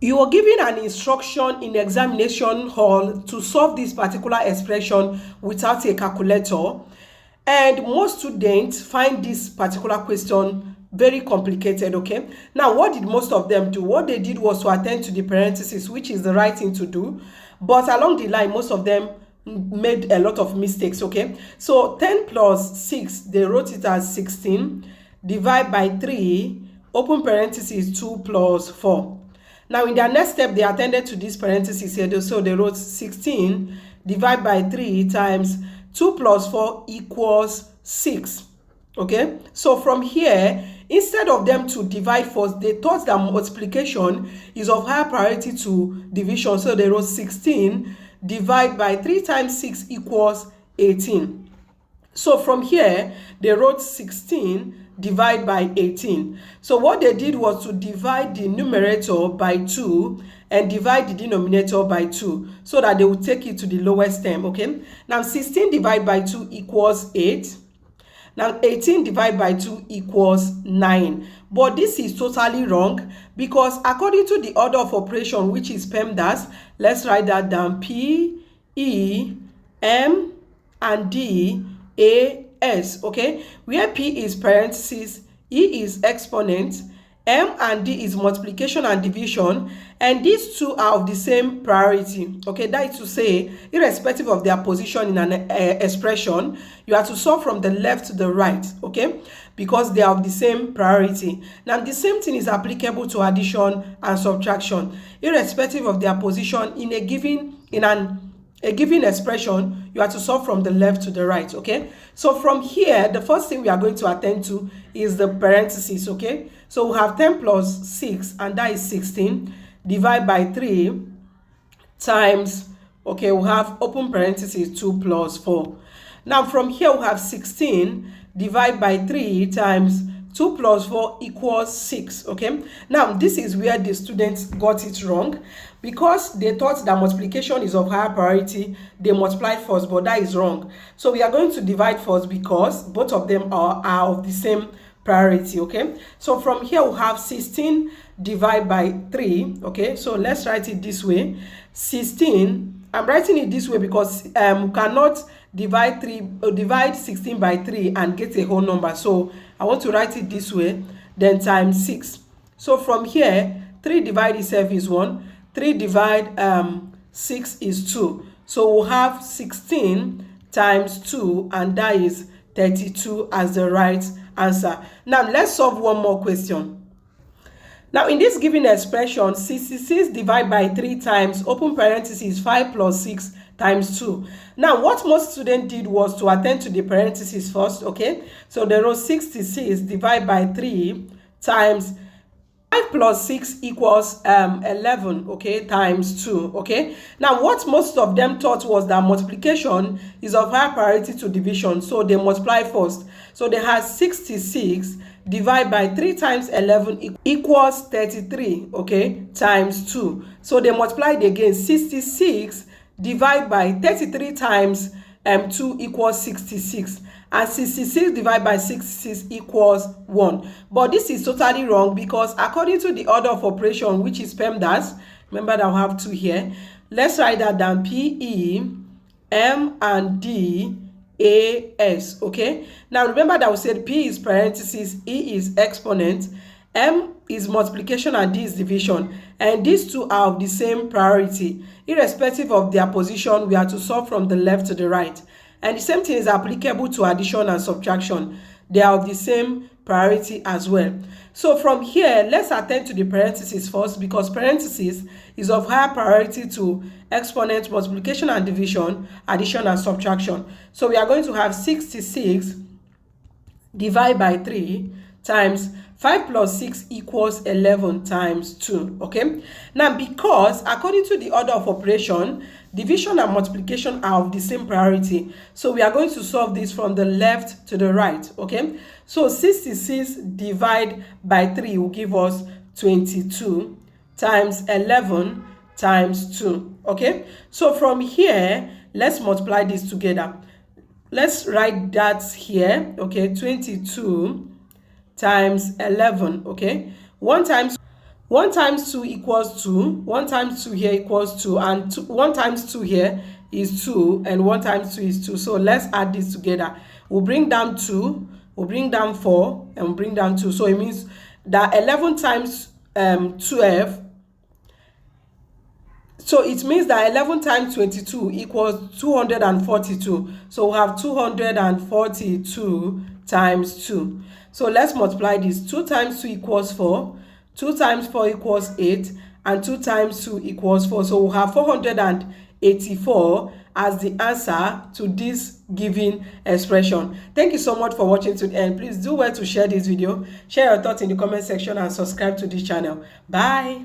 You were given an instruction in examination hall to solve this particular expression without a calculator, and most students find this particular question very complicated. Okay, now what did most of them do? What they did was to attend to the parentheses, which is the right thing to do, but along the line most of them made a lot of mistakes. Okay, so 10 plus 6, they wrote it as 16, divide by 3, open parentheses, 2 plus 4. Now, in their next step, they attended to this parenthesis here. So they wrote 16 divided by 3 times 2 plus 4 equals 6. Okay? So from here, instead of them to divide first, they thought that multiplication is of higher priority to division. So they wrote 16 divided by 3 times 6 equals 18. So from here, they wrote 16 divided by 18. So what they did was to divide the numerator by 2 and divide the denominator by 2 so that they would take it to the lowest term. Okay, now 16 divided by 2 equals 8. Now 18 divided by 2 equals 9. But this is totally wrong, because according to the order of operation, which is PEMDAS, let's write that down: P, E, M, and D, A, S. Okay, where P is parentheses, E is exponent, M and D is multiplication and division, and these two are of the same priority. Okay, that is to say, irrespective of their position in an expression, you have to solve from the left to the right. Okay, because they are of the same priority. Now the same thing is applicable to addition and subtraction. Irrespective of their position in a given expression, you have to solve from the left to the right. Okay, so from here, the first thing we are going to attend to is the parentheses. Okay, so we have 10 plus 6, and that is 16, divide by 3 times, okay, we have open parentheses 2 plus 4. Now from here, we have 16 divide by 3 times 2 plus 4 equals 6. Okay, now this is where the students got it wrong, because they thought that multiplication is of higher priority. They multiplied first, but that is wrong. So we are going to divide first because both of them are of the same priority. Okay, so from here we have 16 divided by 3. Okay, so let's write it this way: 16. I'm writing it this way because we cannot divide 16 by 3 and get a whole number. So I want to write it this way, then times 6. So from here, 3 divide itself is 1. 3 divide 6 is 2. So we'll have 16 times 2, and that is 32 as the right answer. Now let's solve one more question. Now in this given expression, 66 divided by 3 times, open parentheses, 5 plus 6 times 2. Now what most students did was to attend to the parentheses first. Okay, so they wrote 66 divided by 3 times 5 plus 6 equals 11, okay, times 2. Okay, now what most of them thought was that multiplication is of higher priority to division, so they multiply first. So they had 66 divided by 3 times 11 equals 33, okay, times 2. So they multiplied again. 66 divided by 33 times 2 equals 66, and 66 divided by 66 equals 1. But this is totally wrong, because according to the order of operation, which is PEMDAS, remember that we have 2 here. Let's write that down: P, E, M, and D, A, S. Okay, now remember that we said P is parentheses, E is exponent, M is multiplication, and D is division, and these two are of the same priority. Irrespective of their position, we have to solve from the left to the right. And the same thing is applicable to addition and subtraction. They are of the same priority as well. So from here, let's attend to the parentheses first, because parentheses is of higher priority to exponent, multiplication and division, addition and subtraction. So we are going to have 66 divided by 3 times 5 plus 6 equals 11 times 2. Okay, now because according to the order of operation, division and multiplication are of the same priority, so we are going to solve this from the left to the right. Okay, so 66 divided by 3 will give us 22 times 11 times 2. Okay, so from here, let's multiply this together. Let's write that here. Okay, 22 times 11. Okay, 1 1 times 2 equals 2. 1 times 2 here equals 2. And 1 times 2 here is 2. And 1 times 2 is 2. So let's add this together. We'll bring down 2. We'll bring down 4. And we'll bring down 2. So it means that 11 times 12. So it means that 11 times 22 equals 242. So we have 242 times 2. So let's multiply this. 2 times 2 equals 4. 2 times 4 equals 8. And 2 times 2 equals 4. So we have 484 as the answer to this given expression. Thank you so much for watching to the end. Please do well to share this video. Share your thoughts in the comment section and subscribe to this channel. Bye.